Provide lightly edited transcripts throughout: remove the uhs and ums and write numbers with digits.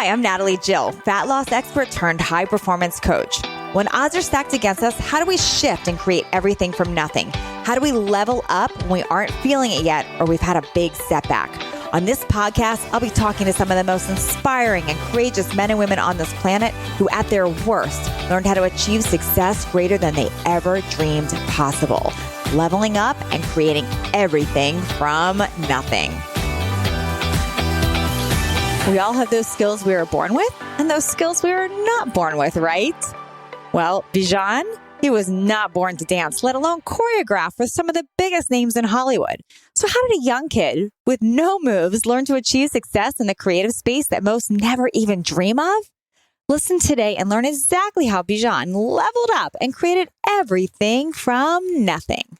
Hi, I'm Natalie Jill, fat loss expert turned high performance coach. When odds are stacked against us, how do we shift and create everything from nothing? How do we level up when we aren't feeling it yet or we've had a big setback? On this podcast, I'll be talking to some of the most inspiring and courageous men and women on this planet who at their worst learned how to achieve success greater than they ever dreamed possible. Leveling up and creating everything from nothing. We all have those skills we were born with and those skills we were not born with, right? Well, Bijan, he was not born to dance, let alone choreograph with some of the biggest names in Hollywood. So how did a young kid with no moves learn to achieve success in the creative space that most never even dream of? Listen today and learn exactly how Bijan leveled up and created everything from nothing.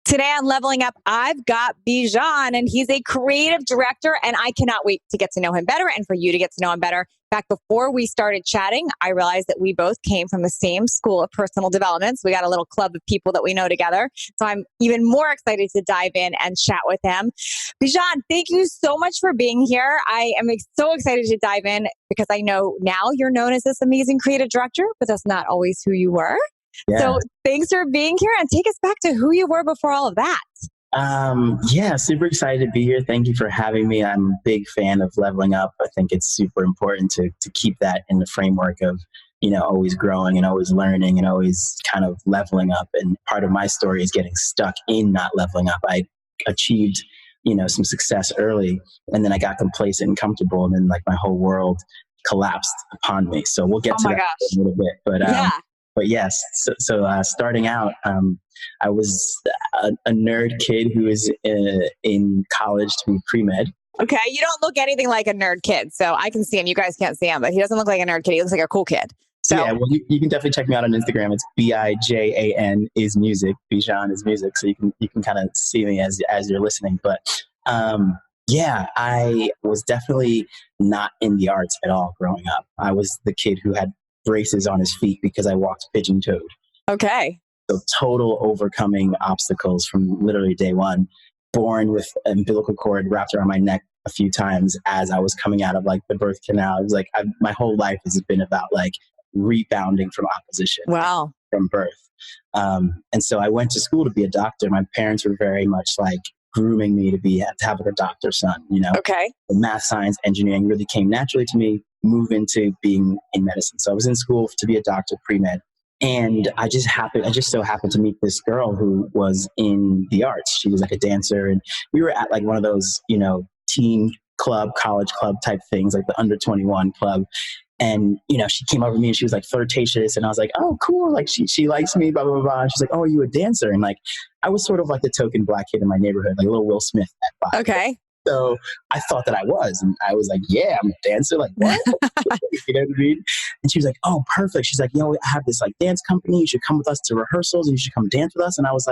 Today on Leveling Up, I've got Bijan, and he's a creative director, and I cannot wait to get to know him better and for you to get to know him better. Back before we started chatting, I realized that we both came from the same school of personal development. So we got a little club of people that we know together. So I'm even more excited to dive in and chat with him. Bijan, thank you so much for being here. I am so excited to dive in because I know now you're known as this amazing creative director, but that's not always who you were. Yeah. So thanks for being here and take us back to who you were before all of that. Super excited to be here. Thank you for having me. I'm a big fan of leveling up. I think it's super important to keep that in the framework of, always growing and always learning and always kind of leveling up. And part of my story is getting stuck in not leveling up. I achieved, some success early, and then I got complacent and comfortable, and then my whole world collapsed upon me. So we'll get to that in a little bit. But yes, so starting out, I was a nerd kid who was in college to be pre-med. Okay, you don't look anything like a nerd kid, so I can see him. You guys can't see him, but he doesn't look like a nerd kid. He looks like a cool kid. So yeah, well, you can definitely check me out on Instagram. It's Bijan is music. Bijan is music, so you can kind of see me as you're listening. But I was definitely not in the arts at all growing up. I was the kid who had braces on his feet because I walked pigeon-toed. Okay. So total overcoming obstacles from literally day one. Born with an umbilical cord wrapped around my neck a few times as I was coming out of the birth canal. It was my whole life has been about rebounding from opposition. Wow. From birth. And so I went to school to be a doctor. My parents were very much grooming me to have a doctor's son, Okay. The math, science, engineering really came naturally to me, move into being in medicine. So I was in school to be a doctor, pre-med. And I just so happened to meet this girl who was in the arts. She was a dancer, and we were at one of those, teen club, college club type things, the under 21 club. And, she came over to me and she was flirtatious, and I was oh, cool. She likes me, blah, blah, blah. And she's oh, are you a dancer? And I was sort of the token black kid in my neighborhood, a little Will Smith at 5. Okay. So I thought that I was, and I was yeah, I'm a dancer. What? You know what I mean? And she was oh, perfect. She's I have this dance company. You should come with us to rehearsals, and you should come dance with us. And I was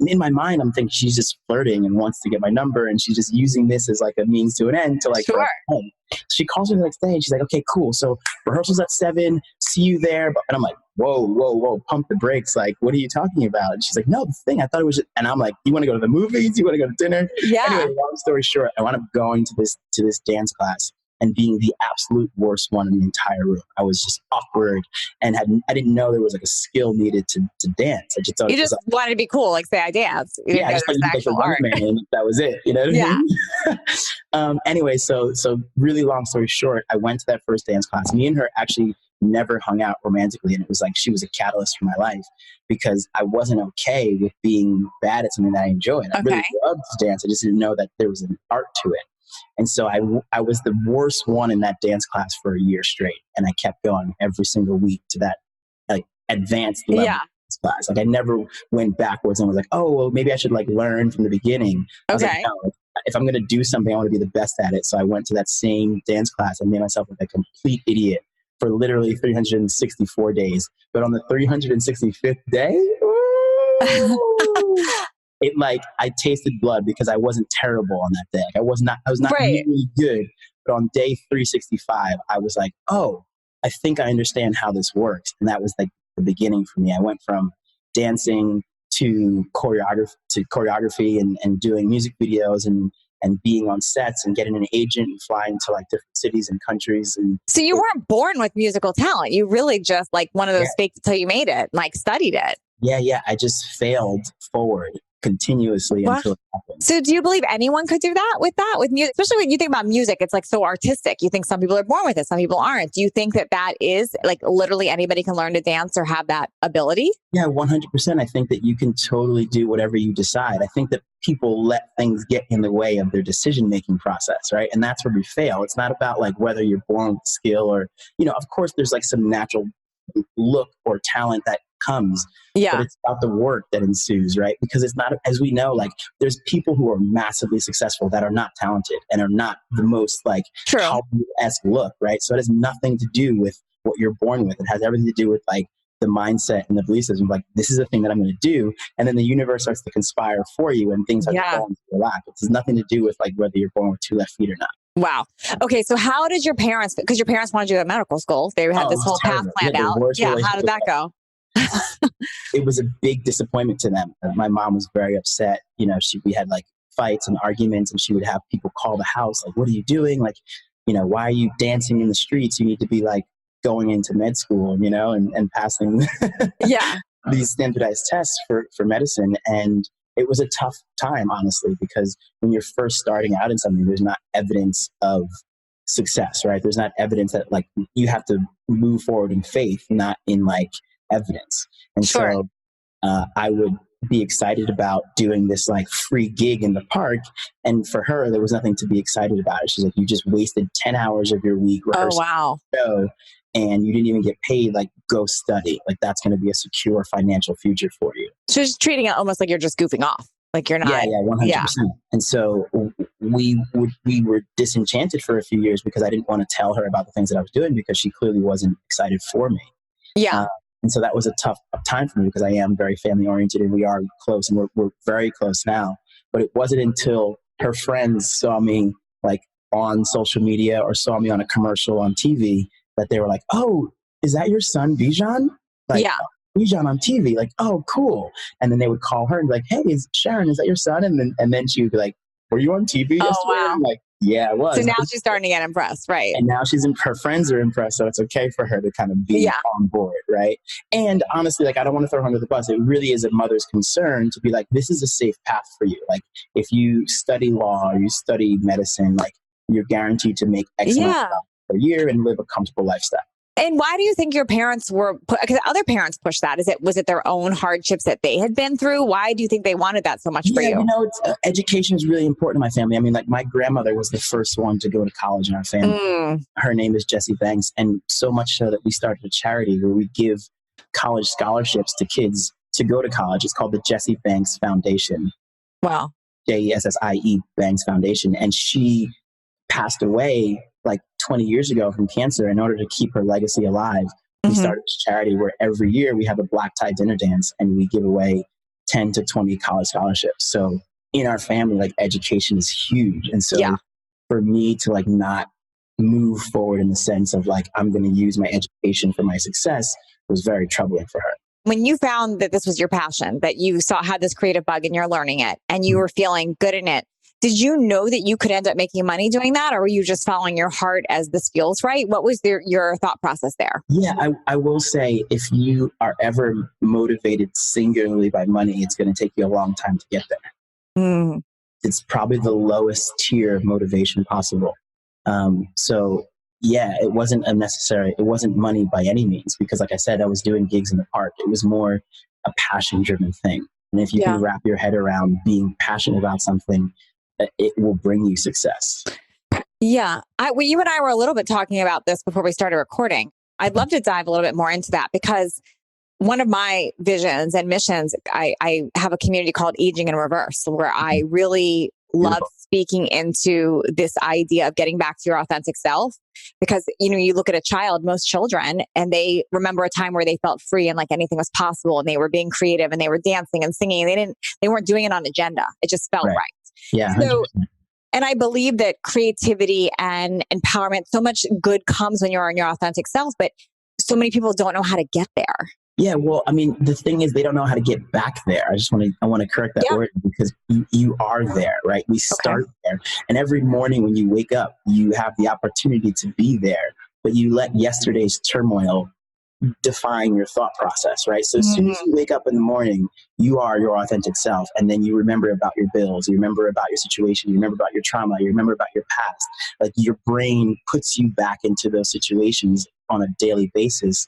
in my mind, I'm thinking she's just flirting and wants to get my number, and she's just using this as a means to an end to Sure. home. She calls me the next day, and she's okay, cool. So rehearsals at 7. See you there. And I'm whoa, pump the brakes. What are you talking about? And she's no, the thing, I thought it was just, and I'm you want to go to the movies? You want to go to dinner? Yeah. Anyway, long story short, I wound up going to this dance class and being the absolute worst one in the entire room. I was just awkward, and I didn't know there was a skill needed to dance. I just thought you just wanted to be cool, say I dance. Yeah, I just thought you could art. Man, and that was it. You know what I mean? Anyway, so really long story short, I went to that first dance class. Me and her actually never hung out romantically, and it was she was a catalyst for my life because I wasn't okay with being bad at something that I enjoyed. I really loved to dance. I just didn't know that there was an art to it. And so I was the worst one in that dance class for a year straight. And I kept going every single week to that advanced level dance class. I never went backwards and was oh, well, maybe I should learn from the beginning. I was no, if I'm going to do something, I want to be the best at it. So I went to that same dance class and made myself a complete idiot for literally 364 days. But on the 365th day, it I tasted blood because I wasn't terrible on that day. I was not really good. But on day 365, I was oh, I think I understand how this works. And that was the beginning for me. I went from dancing to choreography and doing music videos and and being on sets and getting an agent and flying to like different cities and countries. And so you weren't born with musical talent. You really just like one of those fake until you made it, like studied it. Yeah. I just failed forward continuously until it happened. So do you believe anyone could do that with music? Especially when you think about music, it's like so artistic. You think some people are born with it, some people aren't. Do you think that is like literally anybody can learn to dance or have that ability? Yeah, 100%. I think that you can totally do whatever you decide. I think that people let things get in the way of their decision-making process, right? And that's where we fail. It's not about like whether you're born with skill or, of course there's like some natural look or talent that comes, but it's about the work that ensues, right? Because it's not, as we know, like there's people who are massively successful that are not talented and are not the most like Hollywood-esque look, right? So it has nothing to do with what you're born with. It has everything to do with like the mindset and the belief system, like this is the thing that I'm going to do, and then the universe starts to conspire for you and things start to fall into your lap. It has nothing to do with like whether you're born with 2 left feet or not. Wow. Okay. So how did your parents, because your parents wanted you at medical school, they had this whole path planned out. Yeah. How did that go? It was a big disappointment to them. My mom was very upset. We had like fights and arguments, and she would have people call the house like, what are you doing? Like, why are you dancing in the streets? You need to be like going into med school, and passing these standardized tests for medicine. And it was a tough time, honestly, because when you're first starting out in something, there's not evidence of success, right? There's not evidence that like you have to move forward in faith, not in like evidence. And so I would be excited about doing this like free gig in the park. And for her, there was nothing to be excited about. She's like, you just wasted 10 hours of your week rehearsing the show, and you didn't even get paid. Like, go study. Like, that's going to be a secure financial future for you. So just treating it almost like you're just goofing off. Like you're not. Yeah, 100%. And so we were disenchanted for a few years because I didn't want to tell her about the things that I was doing because she clearly wasn't excited for me. Yeah. And so that was a tough time for me because I am very family oriented and we are close and we're very close now. But it wasn't until her friends saw me like on social media or saw me on a commercial on TV that they were like, oh, is that your son, Bijan? Like, Bijan on TV. Like, oh, cool. And then they would call her and be like, hey, Sharon, is that your son? And then she would be like, were you on TV yesterday? Wow. I'm like, yeah, I was. So now she's starting to get impressed, right? And now her friends are impressed, so it's okay for her to kind of be on board, right? And honestly, like I don't want to throw her under the bus. It really is a mother's concern to be like, this is a safe path for you. Like if you study law or you study medicine, like you're guaranteed to make X amount per year and live a comfortable lifestyle. And why do you think your parents were, because other parents pushed that? Was it their own hardships that they had been through? Why do you think they wanted that so much for you? Education is really important in my family. I mean, like my grandmother was the first one to go to college in our family. Her name is Jessie Banks. And so much so that we started a charity where we give college scholarships to kids to go to college. It's called the Jessie Banks Foundation. Wow. JESSIE Banks Foundation. And she passed away like 20 years ago from cancer. In order to keep her legacy alive, we started this charity where every year we have a black tie dinner dance and we give away 10 to 20 college scholarships. So in our family, like education is huge. And so for me to like not move forward in the sense of like, I'm going to use my education for my success was very troubling for her. When you found that this was your passion, that you had this creative bug and you're learning it and you were feeling good in it, did you know that you could end up making money doing that? Or were you just following your heart as this feels right? What was your thought process there? Yeah, I will say if you are ever motivated singularly by money, it's going to take you a long time to get there. It's probably the lowest tier of motivation possible. So yeah, it wasn't money by any means, because like I said, I was doing gigs in the park. It was more a passion driven thing. And if you can wrap your head around being passionate about something, it will bring you success. Yeah. You and I were a little bit talking about this before we started recording. I'd love to dive a little bit more into that because one of my visions and missions, I have a community called Aging in Reverse, where I really love speaking into this idea of getting back to your authentic self. Because, you look at a child, most children, and they remember a time where they felt free and like anything was possible and they were being creative and they were dancing and singing. They weren't doing it on agenda. It just felt right. Yeah. So, and I believe that creativity and empowerment, so much good comes when you're in your authentic self, but so many people don't know how to get there. Yeah, well, I mean, the thing is, they don't know how to get back there. I want to correct that word because you are there, right? We start there. And every morning when you wake up, you have the opportunity to be there, but you let yesterday's turmoil define your thought process, right? So as soon as you wake up in the morning, you are your authentic self. And then you remember about your bills, you remember about your situation, you remember about your trauma, you remember about your past. Like your brain puts you back into those situations on a daily basis.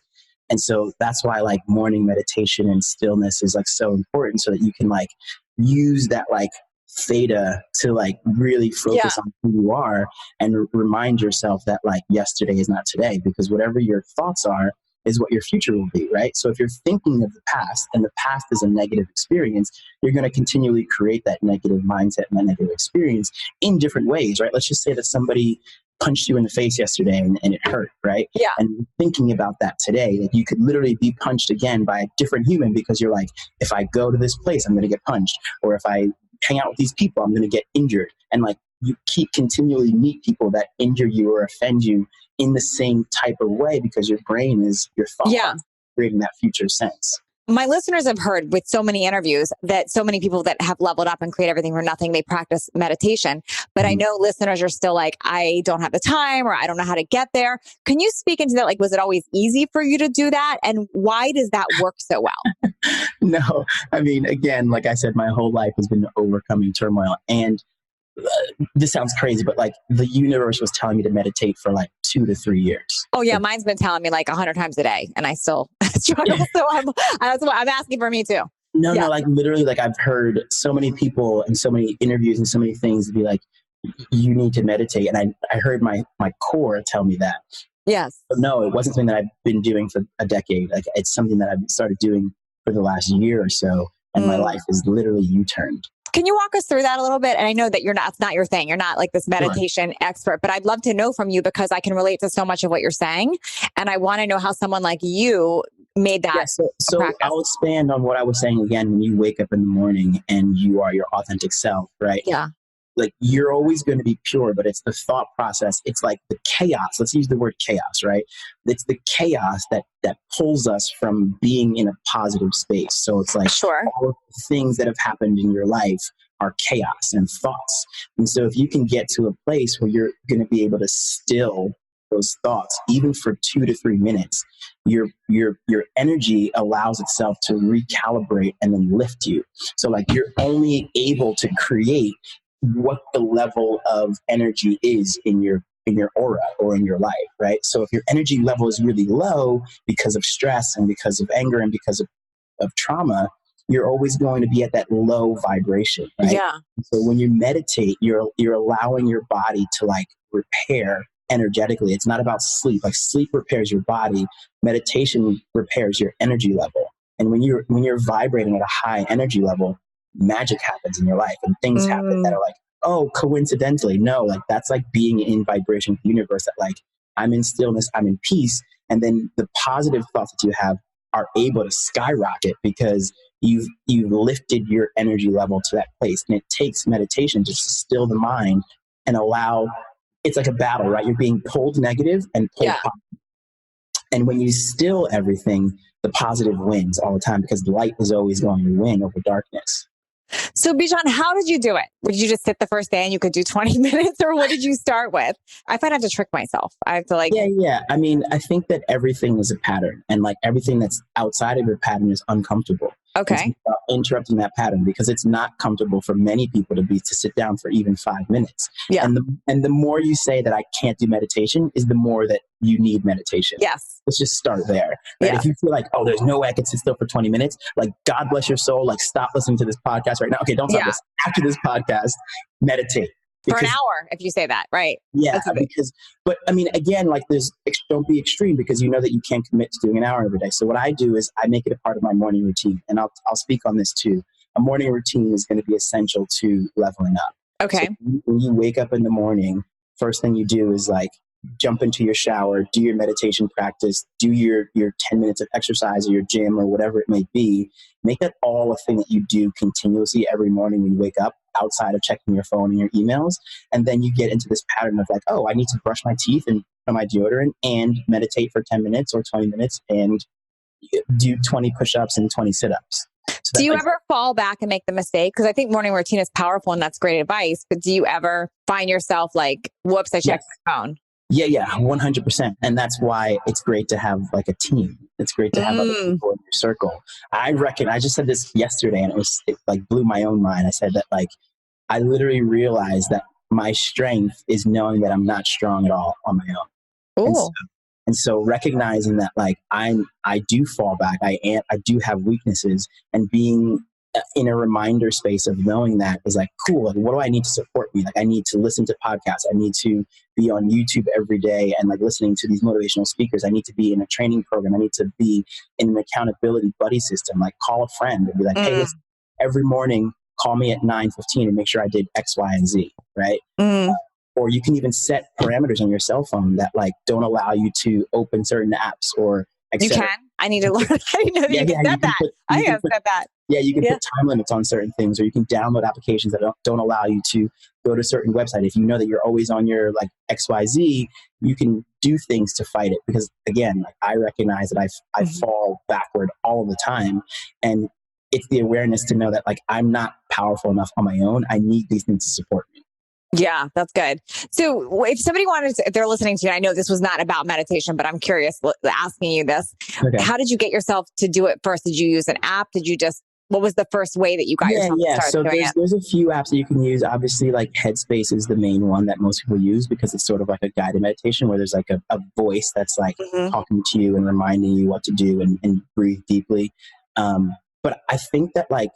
And so that's why like morning meditation and stillness is like so important so that you can like use that like theta to like really focus on who you are and remind yourself that like yesterday is not today, because whatever your thoughts are is what your future will be, right? So if you're thinking of the past and the past is a negative experience, you're going to continually create that negative mindset and that negative experience in different ways, right? Let's just say that somebody punched you in the face yesterday and it hurt, right? Yeah. And thinking about that today, like you could literally be punched again by a different human because you're like, if I go to this place, I'm going to get punched. Or if I hang out with these people, I'm going to get injured. And like you keep continually meet people that injure you or offend you in the same type of way because your brain is your thought creating that future sense. My listeners have heard with so many interviews that so many people that have leveled up and create everything for nothing, they practice meditation. But I know listeners are still like, I don't have the time or I don't know how to get there. Can you speak into that? Like, was it always easy for you to do that? And why does that work so well? No, I mean, again, like I said, my whole life has been overcoming turmoil. And this sounds crazy, but like the universe was telling me to meditate for like 2 to 3 years. Oh yeah, mine's been telling me like 100 times a day, and I still struggle. So I'm asking for me too. No, like literally, like I've heard so many people and so many interviews and so many things be like, you need to meditate, and I heard my core tell me that. Yes. But no, it wasn't something that I've been doing for a decade. Like it's something that I've started doing for the last year or so, and my life is literally U-turned. Can you walk us through that a little bit? And I know that it's not your thing. You're not like this meditation expert, but I'd love to know from you because I can relate to so much of what you're saying. And I want to know how someone like you made that. So I'll expand on what I was saying again. When you wake up in the morning and you are your authentic self, right? Yeah. Like you're always going to be pure, but it's the thought process. It's like the chaos. Let's use the word chaos, right? It's the chaos that pulls us from being in a positive space. So it's like all of the things that have happened in your life are chaos and thoughts. And so if you can get to a place where you're going to be able to still those thoughts, even for 2 to 3 minutes, your energy allows itself to recalibrate and then lift you. So like you're only able to create what the level of energy is in your aura or in your life, right? So if your energy level is really low because of stress and because of anger and because of trauma, you're always going to be at that low vibration, right? Yeah. So when you meditate, you're allowing your body to like repair energetically. It's not about sleep. Like sleep repairs your body, meditation repairs your energy level. And when you're vibrating at a high energy level, magic happens in your life and things happen that are like, oh, coincidentally. No, like that's like being in vibration with the universe, that like I'm in stillness, I'm in peace. And then the positive thoughts that you have are able to skyrocket because you've lifted your energy level to that place. And it takes meditation just to still the mind and allow, it's like a battle, right? You're being pulled negative and pulled positive. And when you still everything, the positive wins all the time because light is always going to win over darkness. So Bijan, how did you do it? Did you just sit the first day and you could do 20 minutes or what did you start with? I find I have to trick myself. I have to like... Yeah. I mean, I think that everything is a pattern and like everything that's outside of your pattern is uncomfortable. Okay. Interrupting that pattern because it's not comfortable for many people to sit down for even 5 minutes. Yeah. And the more you say that I can't do meditation is the more that you need meditation. Yes. Let's just start there. Right? Yeah. If you feel like, oh, there's no way I can sit still for 20 minutes, like God bless your soul, like stop listening to this podcast right now. Okay, don't stop this. After this podcast, meditate. For an hour, if you say that, right? Yeah, but I mean, again, like don't be extreme because you know that you can't commit to doing an hour every day. So what I do is I make it a part of my morning routine, and I'll speak on this too. A morning routine is going to be essential to leveling up. Okay. So when you wake up in the morning, first thing you do is like jump into your shower, do your meditation practice, do your 10 minutes of exercise or your gym or whatever it may be. Make that all a thing that you do continuously every morning when you wake up, outside of checking your phone and your emails. And then you get into this pattern of like, oh, I need to brush my teeth and put on my deodorant and meditate for 10 minutes or 20 minutes and do 20 push-ups and 20 sit-ups. So do you ever fall back and make the mistake? Because I think morning routine is powerful and that's great advice. But do you ever find yourself like, whoops, I checked my phone? Yeah, 100%. And that's why it's great to have like a team. It's great to have other people in your circle. I just said this yesterday and it like blew my own mind. I said that like, I literally realized that my strength is knowing that I'm not strong at all on my own. And so recognizing that like I do fall back, I do have weaknesses, and being in a reminder space of knowing that is like, cool, like what do I need to support me? Like I need to listen to podcasts. I need to be on YouTube every day and like listening to these motivational speakers. I need to be in a training program. I need to be in an accountability buddy system, like call a friend and be like, hey, listen, every morning, call me at 9:15 and make sure I did X, Y, and Z, right? Or you can even set parameters on your cell phone that like don't allow you to open certain apps or you can? I need to learn. I didn't know that you can set that. I have set that. Yeah, you can put time limits on certain things, or you can download applications that don't allow you to go to a certain website. If you know that you're always on your like XYZ, you can do things to fight it. Because again, like, I recognize that I fall backward all the time. And it's the awareness to know that like I'm not powerful enough on my own. I need these things to support me. Yeah, that's good. So if somebody if they're listening to you, I know this was not about meditation, but I'm curious asking you this. Okay. How did you get yourself to do it first? Did you use an app? What was the first way that you got yourself to start doing it? So there's a few apps that you can use. Obviously, like Headspace is the main one that most people use because it's sort of like a guided meditation where there's like a voice that's like talking to you and reminding you what to do and breathe deeply. But I think that like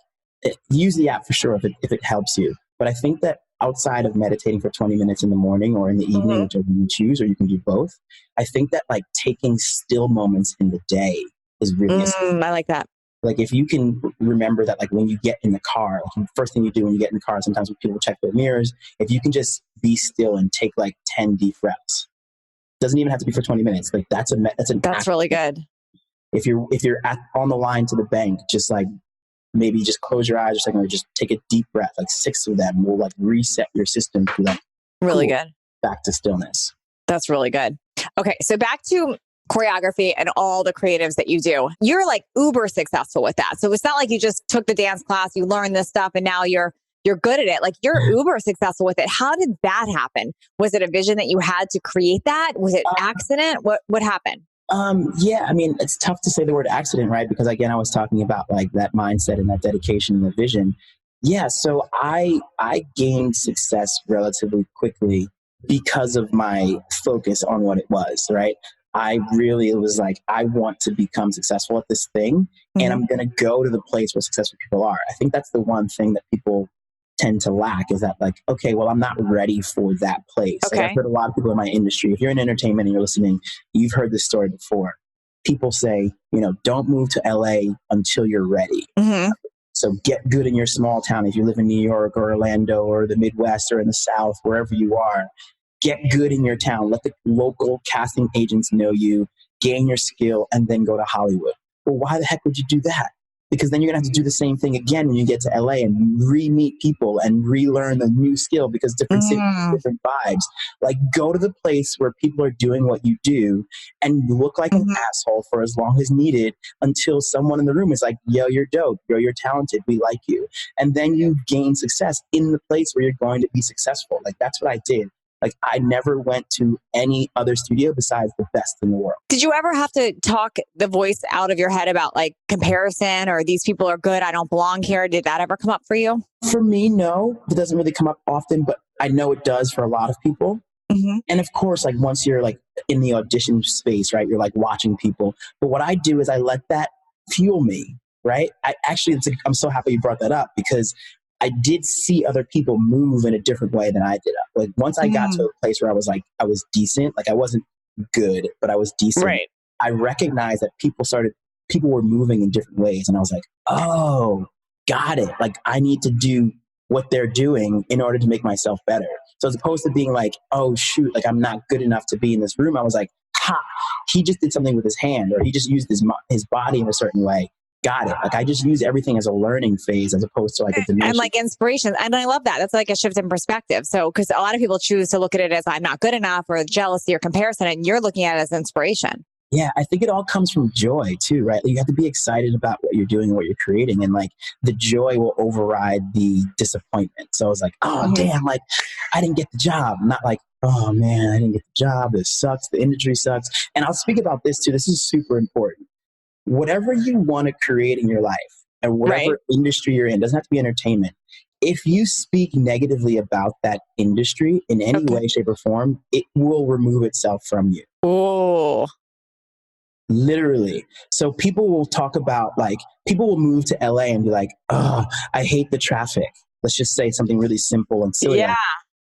use the app for sure if it helps you. But I think that outside of meditating for 20 minutes in the morning or in the evening, whichever you choose, or you can do both, I think that like taking still moments in the day is really essential. I like that. Like if you can remember that, like when you get in the car, like the first thing you do when you get in the car, sometimes when people check their mirrors, if you can just be still and take like 10 deep breaths, doesn't even have to be for 20 minutes. Like that's really good. If you're on the line to the bank, just like maybe just close your eyes or something, or just take a deep breath, like 6 of them will like reset your system to like really good back to stillness. That's really good. Okay, so back to choreography and all the creatives that you do. You're like uber successful with that. So it's not like you just took the dance class, you learned this stuff, and now you're good at it. Like you're uber successful with it. How did that happen? Was it a vision that you had to create that? Was it accident? What happened? Yeah, I mean, it's tough to say the word accident, right? Because again, I was talking about like that mindset and that dedication and the vision. Yeah, so I gained success relatively quickly because of my focus on what it was, right? It was like, I want to become successful at this thing, and I'm going to go to the place where successful people are. I think that's the one thing that people tend to lack is that like, okay, well, I'm not ready for that place. Okay. Like I've heard a lot of people in my industry, if you're in entertainment and you're listening, you've heard this story before. People say, don't move to LA until you're ready. So get good in your small town. If you live in New York or Orlando or the Midwest or in the South, wherever you are, get good in your town. Let the local casting agents know you, gain your skill, and then go to Hollywood. Well, why the heck would you do that? Because then you're going to have to do the same thing again when you get to LA and re-meet people and relearn the new skill because different cities, different vibes. Like go to the place where people are doing what you do and look like an asshole for as long as needed until someone in the room is like, yo, you're dope. Yo, you're talented. We like you. And then you gain success in the place where you're going to be successful. Like that's what I did. Like I never went to any other studio besides the best in the world. Did you ever have to talk the voice out of your head about like comparison or these people are good, I don't belong here? Did that ever come up for you? For me, no. It doesn't really come up often, but I know it does for a lot of people. And of course, like once you're like in the audition space, right, you're like watching people. But what I do is I let that fuel me, right? I'm so happy you brought that up because I did see other people move in a different way than I did. Like once I got to a place where I was decent, like I wasn't good, but I was decent. Right. I recognized that people were moving in different ways. And I was like, oh, got it. Like I need to do what they're doing in order to make myself better. So as opposed to being like, oh shoot, like I'm not good enough to be in this room. I was like, he just did something with his hand, or he just used his body in a certain way. Got it. Like I just use everything as a learning phase as opposed to like a dimension. And like inspiration. And I love that. That's like a shift in perspective. So, because a lot of people choose to look at it as I'm not good enough or jealousy or comparison, and you're looking at it as inspiration. Yeah, I think it all comes from joy too, right? You have to be excited about what you're doing, what you're creating, and like the joy will override the disappointment. So it's like, oh damn, like I didn't get the job. Not like, oh man, I didn't get the job. This sucks. The industry sucks. And I'll speak about this too. This is super important. Whatever you want to create in your life and whatever industry you're in, doesn't have to be entertainment. If you speak negatively about that industry in any way, shape, or form, it will remove itself from you. Oh. Literally. So people will talk about like, people will move to LA and be like, oh, I hate the traffic. Let's just say something really simple and silly. Yeah. Like,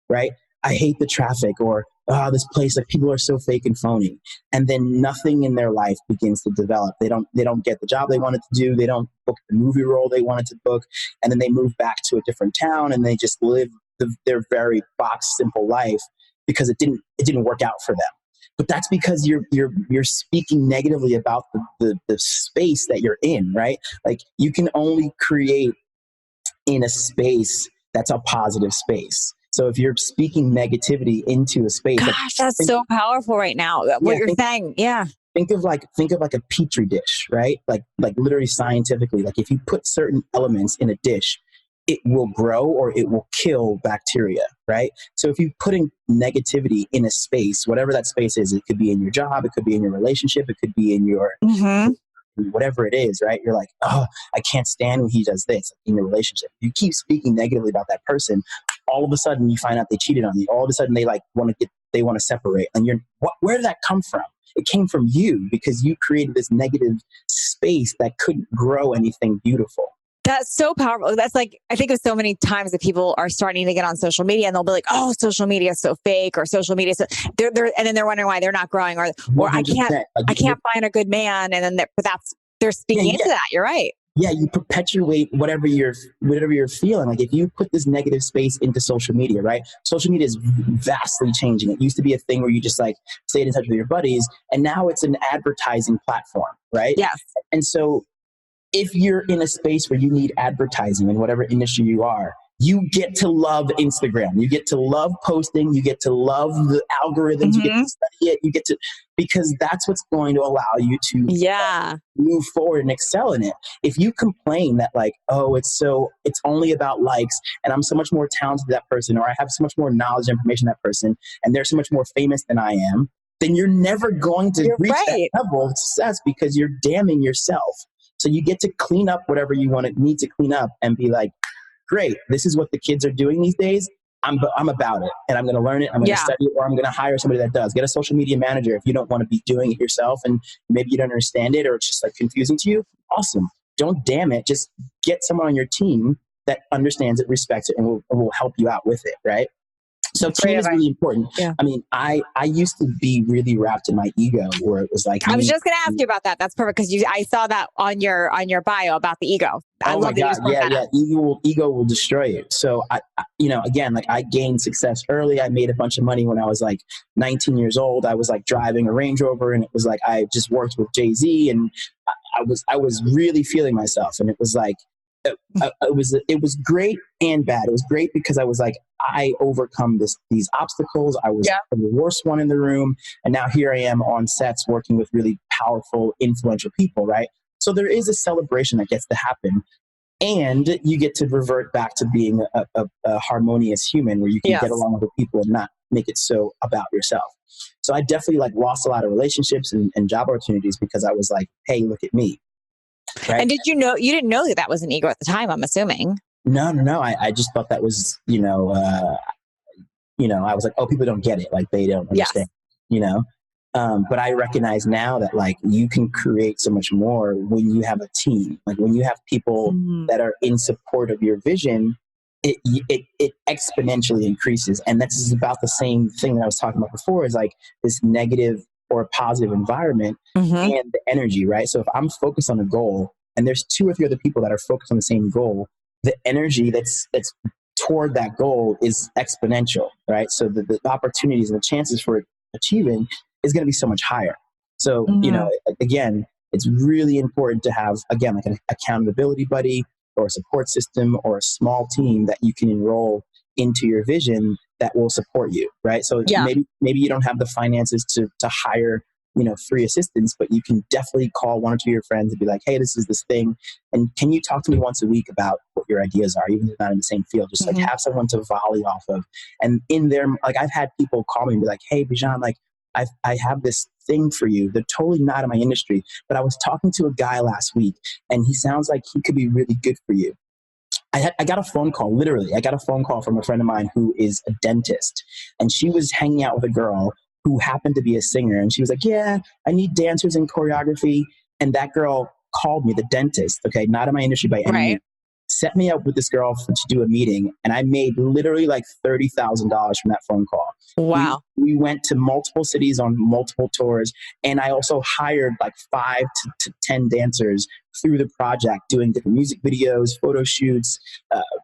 right? I hate the traffic, or, oh, this place, like people are so fake and phony. And then nothing in their life begins to develop. They don't get the job they wanted to do. They don't book the movie role they wanted to book. And then they move back to a different town and they just live their very box simple life because it didn't work out for them. But that's because you're speaking negatively about the space that you're in, right? Like you can only create in a space that's a positive space. So if you're speaking negativity into a space, gosh, that's so powerful right now. What you're saying, yeah. Think of like a petri dish, right? Like literally scientifically, like if you put certain elements in a dish, it will grow or it will kill bacteria, right? So if you put in negativity in a space, whatever that space is, it could be in your job, it could be in your relationship, it could be in your whatever it is, right? You're like, oh, I can't stand when he does this in your relationship. You keep speaking negatively about that person. All of a sudden, you find out they cheated on you. All of a sudden, they want to separate. And where did that come from? It came from you because you created this negative space that couldn't grow anything beautiful. That's so powerful. That's like, I think of so many times that people are starting to get on social media and they'll be like, oh, social media is so fake, or social media is they're and then they're wondering why they're not growing, or I can't find a good man. And then they're speaking into that. You're right. Yeah, you perpetuate whatever you're feeling. Like if you put this negative space into social media, right? Social media is vastly changing. It used to be a thing where you just like stayed in touch with your buddies, and now it's an advertising platform, right? Yes. And so if you're in a space where you need advertising in whatever industry you are, you get to love Instagram. You get to love posting. You get to love the algorithms. You get to study it. Because that's what's going to allow you to move forward and excel in it. If you complain that like, oh, it's only about likes and I'm so much more talented than that person, or I have so much more knowledge and information than that person, and they're so much more famous than I am, then you're never going to reach that level of success because you're damning yourself. So you get to clean up whatever you need to clean up and be like, great, this is what the kids are doing these days. I'm about it, and I'm going to learn it. I'm going to study it, or I'm going to hire somebody that does. Get a social media manager if you don't want to be doing it yourself and maybe you don't understand it or it's just like confusing to you. Awesome. Don't damn it. Just get someone on your team that understands it, respects it, and will help you out with it, right? So team is really important. Yeah. I mean, I used to be really wrapped in my ego, where it was like, I was just going to ask you about that. That's perfect because I saw that on your bio about the ego. I love that. Yeah. Ego will destroy you. So I again, like I gained success early. I made a bunch of money when I was like 19 years old. I was like driving a Range Rover, and it was like I just worked with Jay-Z, and I was really feeling myself, and it was like. It was great and bad. It was great because I was like, I overcome these obstacles. I was the worst one in the room. And now here I am on sets working with really powerful, influential people, right? So there is a celebration that gets to happen. And you get to revert back to being a harmonious human where you can get along with people and not make it so about yourself. So I definitely like lost a lot of relationships and job opportunities because I was like, hey, look at me. Right? And you didn't know that was an ego at the time, I'm assuming. No. I just thought that was, I was like, oh, people don't get it. Like they don't understand, but I recognize now that like you can create so much more when you have a team, like when you have people that are in support of your vision, it exponentially increases. And that's about the same thing that I was talking about before is like this negative or a positive environment and the energy, right? So if I'm focused on a goal and there's 2 or 3 other people that are focused on the same goal, the energy that's toward that goal is exponential, right? So the opportunities and the chances for achieving is going to be so much higher. So, again, it's really important to have, again, like an accountability buddy or a support system or a small team that you can enroll into your vision that will support you, right? So maybe you don't have the finances to hire, free assistance, but you can definitely call one or two of your friends and be like, hey, this is this thing. And can you talk to me once a week about what your ideas are, even if you're not in the same field, just like have someone to volley off of. And in there, like I've had people call me and be like, hey, Bijan, like I have this thing for you. They're totally not in my industry, but I was talking to a guy last week and he sounds like he could be really good for you. I got a phone call, literally. I got a phone call from a friend of mine who is a dentist, and she was hanging out with a girl who happened to be a singer. And she was like, yeah, I need dancers and choreography. And that girl called me, the dentist, okay, not in my industry by any means, set me up with this girl to do a meeting. And I made literally like $30,000 from that phone call. Wow. We went to multiple cities on multiple tours. And I also hired like 5 to 10 dancers through the project, doing different music videos, photo shoots,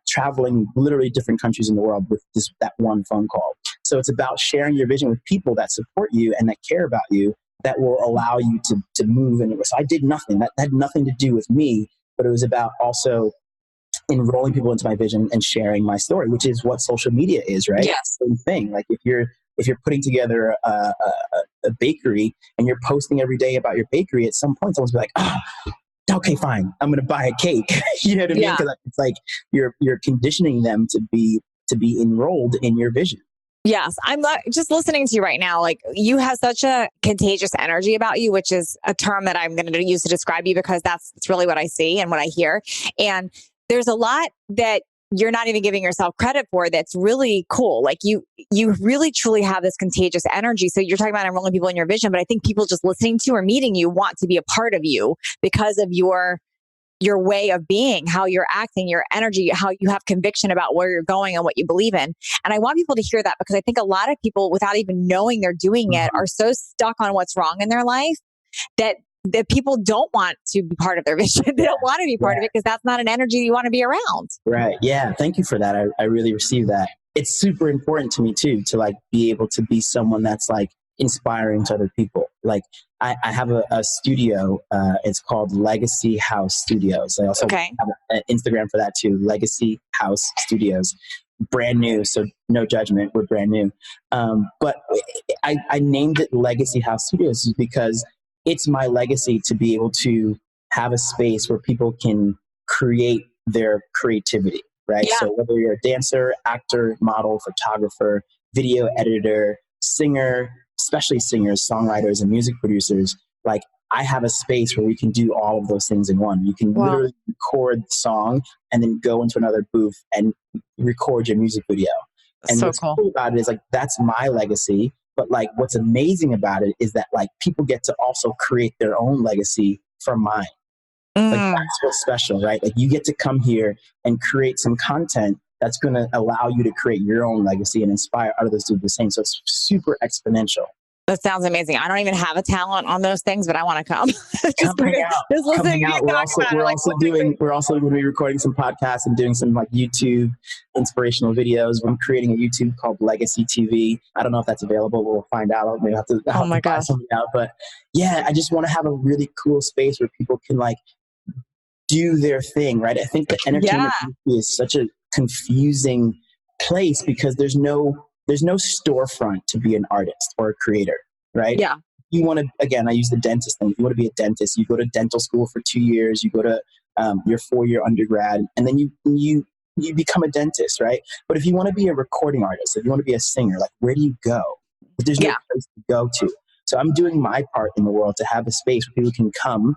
traveling literally different countries in the world with that one phone call. So it's about sharing your vision with people that support you and that care about you, that will allow you to move. And so I did nothing. That had nothing to do with me, but it was about also enrolling people into my vision and sharing my story, which is what social media is, right? Yes. Same thing. Like if you're putting together a bakery and you're posting every day about your bakery, at some point someone's be like, okay, fine, I'm going to buy a cake. You know what I mean? Because it's like you're conditioning them to be enrolled in your vision. Yes. I'm just listening to you right now. Like you have such a contagious energy about you, which is a term that I'm going to use to describe you because that's really what I see and what I hear. And there's a lot that you're not even giving yourself credit for that's really cool. Like you really truly have this contagious energy. So you're talking about enrolling people in your vision, but I think people just listening to or meeting you want to be a part of you because of your way of being, how you're acting, your energy, how you have conviction about where you're going and what you believe in. And I want people to hear that because I think a lot of people, without even knowing they're doing it, are so stuck on what's wrong in their life that people don't want to be part of their vision. They don't want to be part of it because that's not an energy you want to be around. Right. Yeah. Thank you for that. I really received that. It's super important to me too, to like be able to be someone that's like inspiring to other people. Like I have a studio. It's called Legacy House Studios. I also have an Instagram for that too. Legacy House Studios. Brand new, so no judgment. We're brand new. But I named it Legacy House Studios because it's my legacy to be able to have a space where people can create their creativity, right? Yeah. So whether you're a dancer, actor, model, photographer, video editor, singer, especially singers, songwriters, and music producers, like I have a space where we can do all of those things in one. You can literally record the song and then go into another booth and record your music video. And so what's cool about it is like, that's my legacy. But like, what's amazing about it is that like people get to also create their own legacy from mine. Like that's what's special, right? Like you get to come here and create some content that's going to allow you to create your own legacy and inspire others to do the same. So it's super exponential. That sounds amazing. I don't even have a talent on those things, but I want to come. Just hang out. We're also going to be recording some podcasts and doing some like YouTube inspirational videos. I'm creating a YouTube called Legacy TV. I don't know if that's available. We'll find out. I'll maybe have to buy something out. But yeah, I just want to have a really cool space where people can like do their thing, right? I think the entertainment industry is such a confusing place because there's no storefront to be an artist or a creator, right? Yeah. You want to, again, I use the dentist thing. If you want to be a dentist, you go to dental school for 2 years, you go to your 4-year undergrad, and then you become a dentist, right? But if you want to be a recording artist, if you want to be a singer, like where do you go? There's no place to go to. So I'm doing my part in the world to have a space where people can come,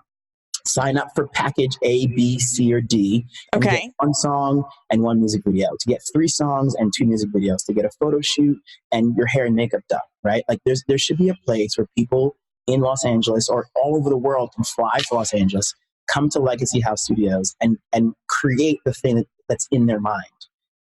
sign up for package A, B, C, or D, and get 1 song and 1 music video, to get 3 songs and 2 music videos, to get a photo shoot and your hair and makeup done, right? Like there should be a place where people in Los Angeles or all over the world can fly to Los Angeles, come to Legacy House Studios and create the thing that's in their mind.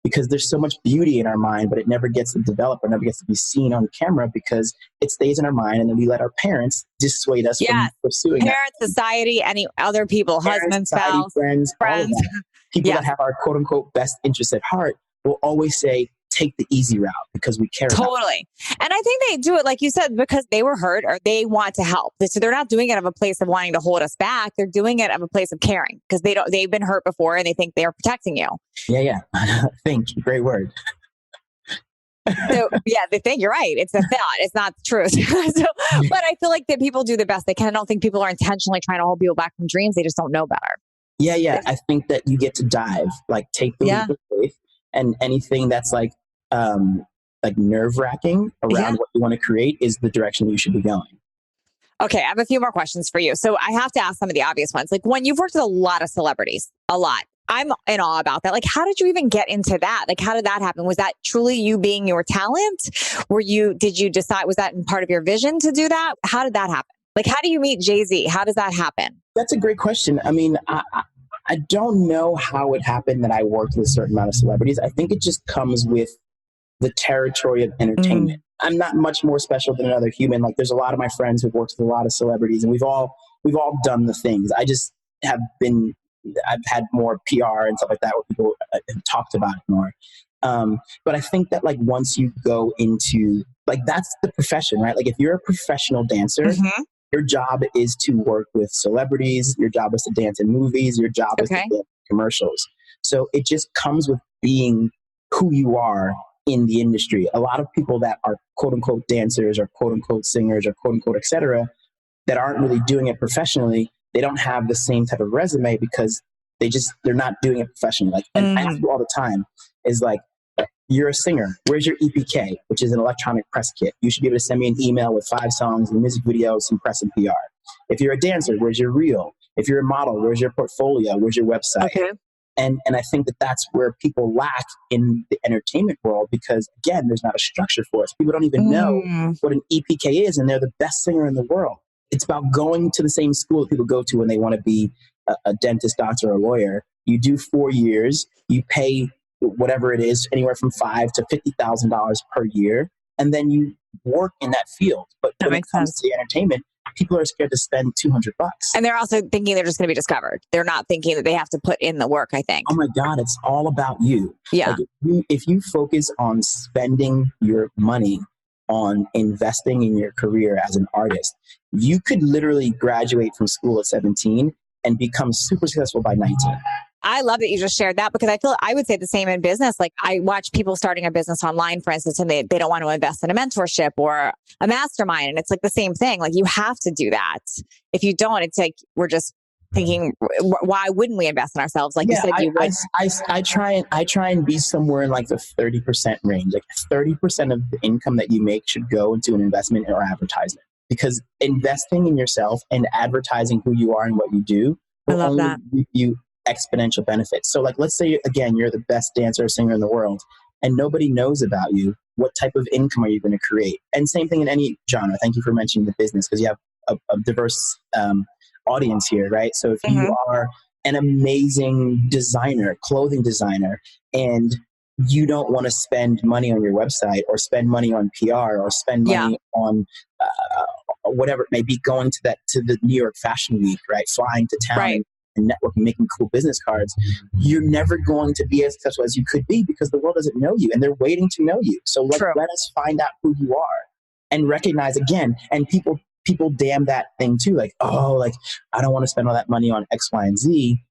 Because there's so much beauty in our mind, but it never gets to develop or never gets to be seen on camera because it stays in our mind, and then we let our parents dissuade us from pursuing parents, society, any other people, husband, spouse, friends. All of that. People that have our quote unquote best interests at heart will always say, take the easy route because we care about it. And I think they do it, like you said, because they were hurt or they want to help. So they're not doing it of a place of wanting to hold us back. They're doing it of a place of caring because they've been hurt before and they think they are protecting you. Yeah. Think, great word. So yeah, the thing, you're right. It's a thought. It's not the truth. But I feel like that people do the best they can. I don't think people are intentionally trying to hold people back from dreams. They just don't know better. Yeah. I think that you get to dive, like take the leap of faith, and anything that's like nerve wracking around what you want to create is the direction you should be going. Okay, I have a few more questions for you. So I have to ask some of the obvious ones. Like when you've worked with a lot of celebrities, a lot. I'm in awe about that. Like, how did you even get into that? Like, how did that happen? Was that truly you being your talent? Did you decide, was that in part of your vision to do that? How did that happen? Like, how do you meet Jay-Z? How does that happen? That's a great question. I mean, I don't know how it happened that I worked with a certain amount of celebrities. I think it just comes with the territory of entertainment. I'm not much more special than another human. Like there's a lot of my friends who've worked with a lot of celebrities, and we've all done the things. I've had more PR and stuff like that where people have talked about it more. But I think that like once you go into like, that's the profession, right? Like if you're a professional dancer, your job is to work with celebrities. Your job is to dance in movies. Your job is to dance in commercials. So it just comes with being who you are in the industry. A lot of people that are quote unquote dancers or quote unquote singers or quote unquote, etc., that aren't really doing it professionally, they don't have the same type of resume because they're not doing it professionally. Like, and I ask you all the time is like, you're a singer. Where's your EPK, which is an electronic press kit? You should be able to send me an email with 5 songs, a music video, some press and PR. If you're a dancer, where's your reel? If you're a model, where's your portfolio? Where's your website? Okay. And I think that that's where people lack in the entertainment world because, again, there's not a structure for us. People don't even know what an EPK is, and they're the best singer in the world. It's about going to the same school that people go to when they want to be a dentist, doctor, or lawyer. You do 4 years, you pay whatever it is, anywhere from $5,000 to $50,000 per year, and then you work in that field. But when it comes to the entertainment, people are scared to spend $200. And they're also thinking they're just going to be discovered. They're not thinking that they have to put in the work, I think. Oh my God, it's all about you. Yeah. Like if you focus on spending your money on investing in your career as an artist, you could literally graduate from school at 17 and become super successful by 19. I love that you just shared that because I would say the same in business. Like I watch people starting a business online, for instance, and they don't want to invest in a mentorship or a mastermind. And it's like the same thing. Like you have to do that. If you don't, it's like, we're just thinking, why wouldn't we invest in ourselves? Like you said, you would. I try and be somewhere in like the 30% range. Like 30% of the income that you make should go into an investment or advertisement, because investing in yourself and advertising who you are and what you do will only give you exponential benefits. So like, let's say again, you're the best dancer or singer in the world and nobody knows about you. What type of income are you going to create? And same thing in any genre. Thank you for mentioning the business, because you have a diverse audience here, right? So if you are an amazing designer, clothing designer, and you don't want to spend money on your website or spend money on PR or spend money on whatever it may be, going to the New York Fashion Week, right? Flying to town and networking, making cool business cards, you're never going to be as successful as you could be because the world doesn't know you and they're waiting to know you. So let us find out who you are and recognize again. And people damn that thing too. Like, oh, like I don't want to spend all that money on X, Y, and Z.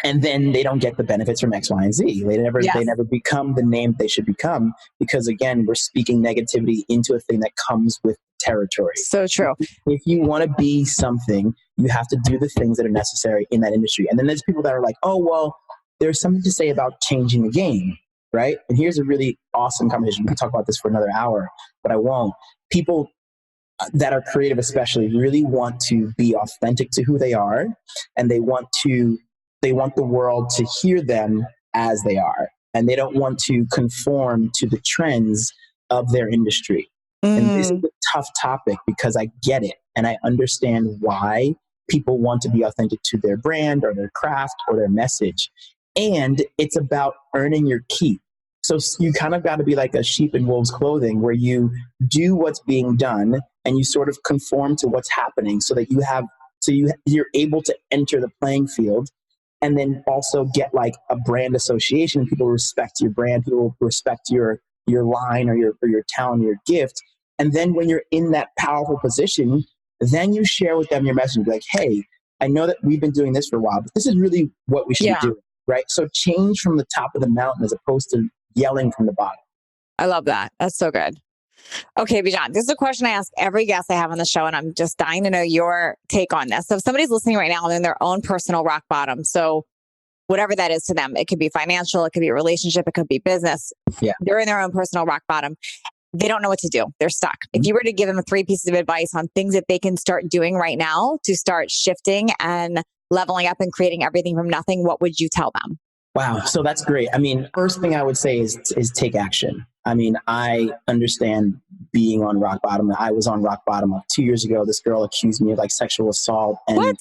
And then they don't get the benefits from X, Y, and Z. They never become the name they should become because, again, we're speaking negativity into a thing that comes with territory. So true. If you want to be something, you have to do the things that are necessary in that industry. And then there's people that are like, oh, well, there's something to say about changing the game, right? And here's a really awesome conversation. We can talk about this for another hour, but I won't. People that are creative especially really want to be authentic to who they are, and they want the world to hear them as they are, and they don't want to conform to the trends of their industry. And this is a tough topic because I get it and I understand why people want to be authentic to their brand or their craft or their message. And it's about earning your keep. So you kind of got to be like a sheep in wolves clothing, where you do what's being done and you sort of conform to what's happening so that you're able to enter the playing field. And then also get like a brand association. People respect your brand. People respect your line or your talent, or your gift. And then when you're in that powerful position, then you share with them your message. Be like, hey, I know that we've been doing this for a while, but this is really what we should do, right? So change from the top of the mountain as opposed to yelling from the bottom. I love that. That's so good. Okay, Bijan, this is a question I ask every guest I have on the show, and I'm just dying to know your take on this. So if somebody's listening right now and in their own personal rock bottom, so whatever that is to them, it could be financial, it could be a relationship, it could be business. Yeah. They're in their own personal rock bottom. They don't know what to do. They're stuck. If you were to give them 3 pieces of advice on things that they can start doing right now to start shifting and leveling up and creating everything from nothing, what would you tell them? Wow. So that's great. I mean, first thing I would say is take action. I mean, I understand being on rock bottom. I was on rock bottom 2 years ago. This girl accused me of like sexual assault. And what?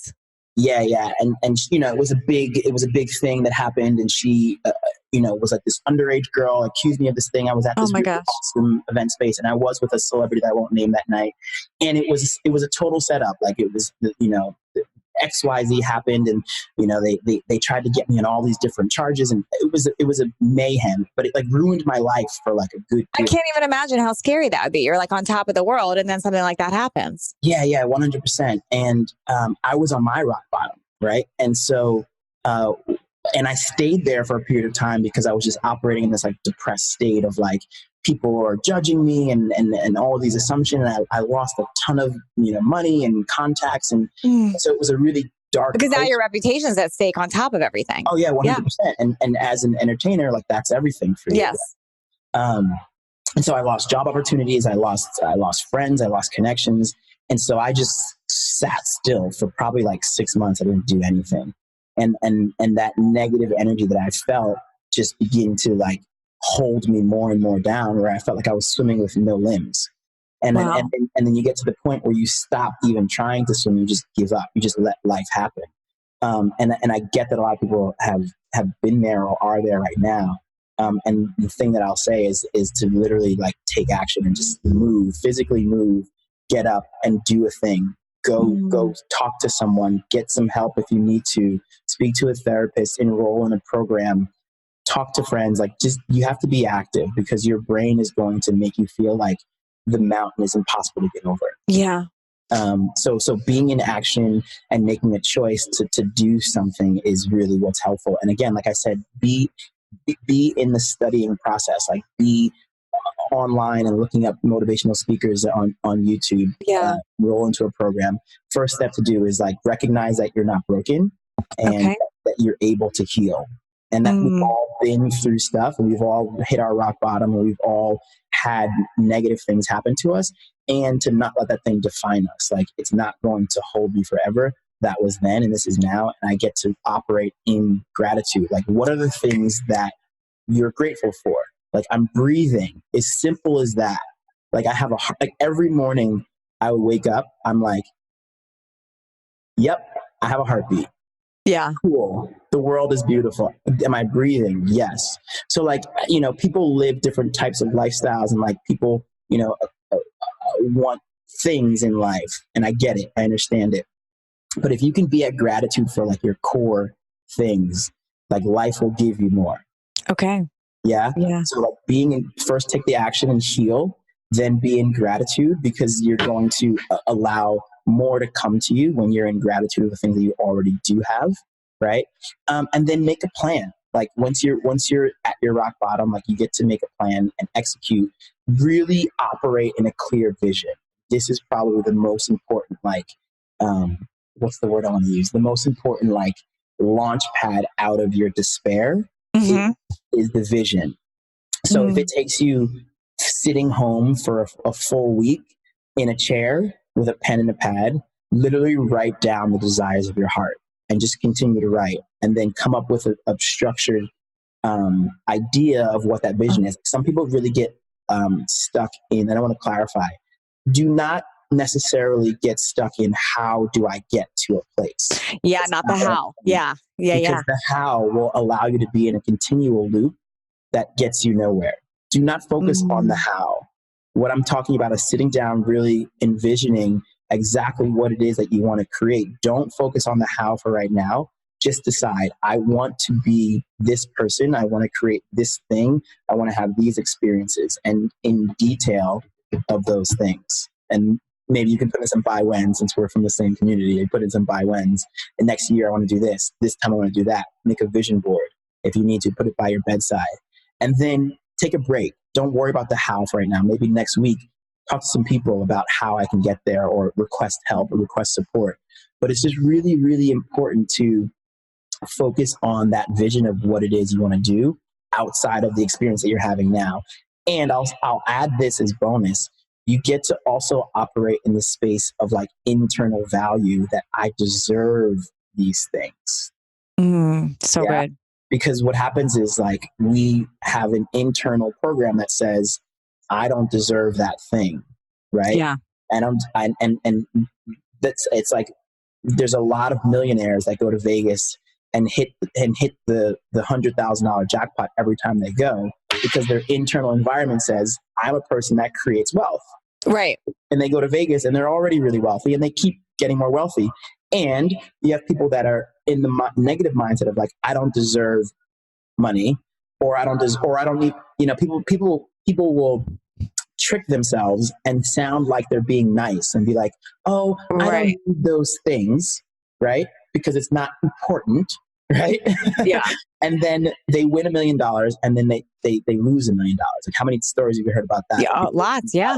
Yeah. And you know, it was a big thing that happened. And she, was like this underage girl accused me of this thing. I was at this really awesome event space, and I was with a celebrity that I won't name that night. And it was a total setup. Like it was, XYZ happened, and they tried to get me on all these different charges, and it was a mayhem, but it like ruined my life for like a good year. I can't even imagine how scary that would be. You're like on top of the world, and then something like that happens. Yeah, 100%. And I was on my rock bottom, right? And so and I stayed there for a period of time because I was just operating in this like depressed state of like people are judging me and all these assumptions. And I lost a ton of money and contacts, and so it was a really dark. Because now your reputation is at stake on top of everything. Oh yeah, 100%. And as an entertainer, like that's everything for you. Yes. And so I lost job opportunities. I lost friends. I lost connections. And so I just sat still for probably like 6 months. I didn't do anything. And that negative energy that I felt just began to like hold me more and more down, where I felt like I was swimming with no limbs. And then you get to the point where you stop even trying to swim. You just give up. You just let life happen. And I get that a lot of people have been there or are there right now. And the thing that I'll say is to literally like take action and just physically move, get up and do a thing. Go talk to someone, get some help if you need to, speak to a therapist, enroll in a program, talk to friends. Like you have to be active, because your brain is going to make you feel like the mountain is impossible to get over. Yeah. So being in action and making a choice to do something is really what's helpful. And again, like I said, be in the studying process, like be online and looking up motivational speakers on YouTube. Roll into a program. First step to do is like recognize that you're not broken, and that you're able to heal, and that we've all been through stuff, and we've all hit our rock bottom, and we've all had negative things happen to us, and to not let that thing define us. Like it's not going to hold me forever. That was then and this is now, and I get to operate in gratitude. Like what are the things that you're grateful for? Like I'm breathing, as simple as that. Like I have like every morning I would wake up, I'm like, yep, I have a heartbeat. Yeah. Cool. The world is beautiful. Am I breathing? Yes. So like, people live different types of lifestyles, and like people, want things in life, and I get it. I understand it. But if you can be at gratitude for like your core things, like life will give you more. Okay. Yeah. So like first take the action and heal, then be in gratitude, because you're going to allow more to come to you when you're in gratitude of the things that you already do have. Right. And then make a plan. Like once you're at your rock bottom, like you get to make a plan and execute, really operate in a clear vision. This is probably the most important, like, what's the word I want to use? The most important, like, launch pad out of your despair is the vision. So if it takes you sitting home for a full week in a chair with a pen and a pad, literally write down the desires of your heart and just continue to write, and then come up with a structured idea of what that vision is. Some people really get stuck in, and I want to clarify, do not necessarily get stuck in how do I get to a place. Yeah, it's not the how. Yeah. Because the how will allow you to be in a continual loop that gets you nowhere. Do not focus on the how. What I'm talking about is sitting down, really envisioning exactly what it is that you want to create. Don't focus on the how for right now. Just decide, I want to be this person. I want to create this thing. I want to have these experiences, and in detail of those things. And maybe you can put in some by when, since we're from the same community. You put in some by whens. And next year I want to do this. This time I want to do that. Make a vision board. If you need to, put it by your bedside. And then take a break. don't worry about the how for right now. Maybe next week, talk to some people about how I can get there, or request help or request support. But it's just really, really important to focus on that vision of what it is you want to do outside of the experience that you're having now. And I'll add this as bonus. You get to also operate in the space of like internal value, that I deserve these things. So good. Because what happens is, like, we have an internal program that says, I don't deserve that thing. Right. Yeah. And it's like, there's a lot of millionaires that go to Vegas and hit the $100,000 jackpot every time they go, because their internal environment says, I'm a person that creates wealth. Right. And they go to Vegas and they're already really wealthy, and they keep getting more wealthy. And you have people that are in the negative mindset of like, I don't deserve money, or I don't need, people will trick themselves and sound like they're being nice and be like, oh, I don't need those things, right? Because it's not important, right? Yeah. And then they win $1 million, and then they lose $1 million. Like, how many stories have you heard about that? Yeah, lots. Yeah.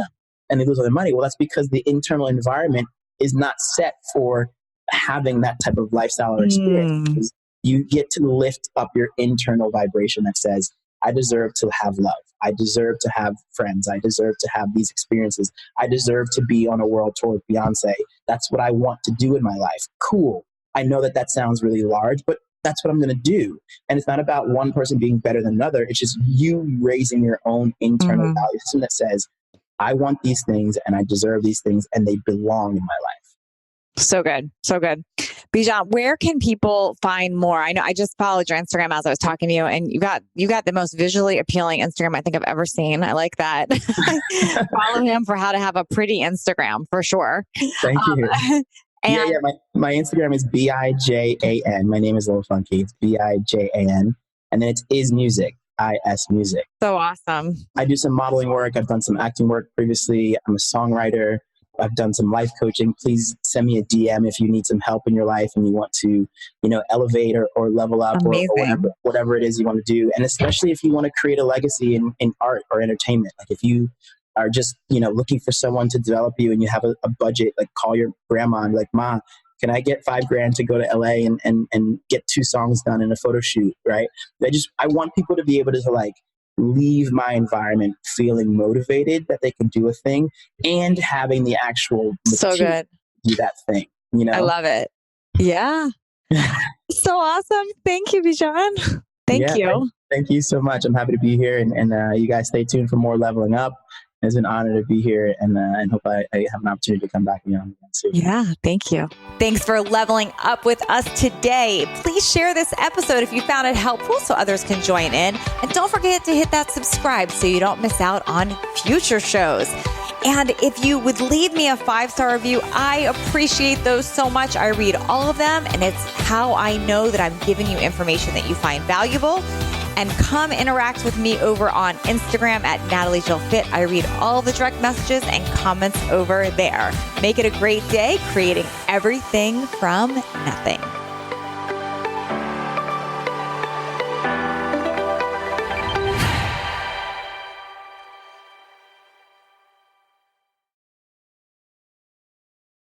And they lose all their money. Well, that's because the internal environment is not set for having that type of lifestyle or experience. You get to lift up your internal vibration that says, I deserve to have love. I deserve to have friends. I deserve to have these experiences. I deserve to be on a world tour with Beyonce. That's what I want to do in my life. Cool. I know that sounds really large, but that's what I'm going to do. And it's not about one person being better than another. It's just you raising your own internal value system that says, I want these things and I deserve these things, and they belong in my life. So good. So good. Bijan, where can people find more? I know I just followed your Instagram as I was talking to you, and you got the most visually appealing Instagram I think I've ever seen. I like that. Follow him for how to have a pretty Instagram for sure. Thank you. And my Instagram is Bijan. My name is a little funky. It's Bijan. And then it's is music. IS music. So awesome. I do some modeling work. I've done some acting work previously. I'm a songwriter. I've done some life coaching. Please send me a DM if you need some help in your life and you want to, elevate or level up or whatever it is you want to do. And especially if you want to create a legacy in art or entertainment. Like, if you are just, looking for someone to develop you and you have a budget, like, call your grandma and be like, Ma, can I get $5,000 to go to LA and get 2 songs done in a photo shoot? Right. I want people to be able to like leave my environment feeling motivated that they can do a thing and having the actual so good do that thing. I love it. Yeah. So awesome. Thank you, Bijan. Thank you. Thank you so much. I'm happy to be here, and you guys stay tuned for more Leveling Up. It's an honor to be here, and hope I have an opportunity to come back again soon. Yeah, thank you. Thanks for leveling up with us today. Please share this episode if you found it helpful so others can join in. And don't forget to hit that subscribe so you don't miss out on future shows. And if you would leave me a 5-star review, I appreciate those so much. I read all of them, and it's how I know that I'm giving you information that you find valuable. And come interact with me over on Instagram at Natalie Jill Fit. I read all the direct messages and comments over there. Make it a great day, creating everything from nothing.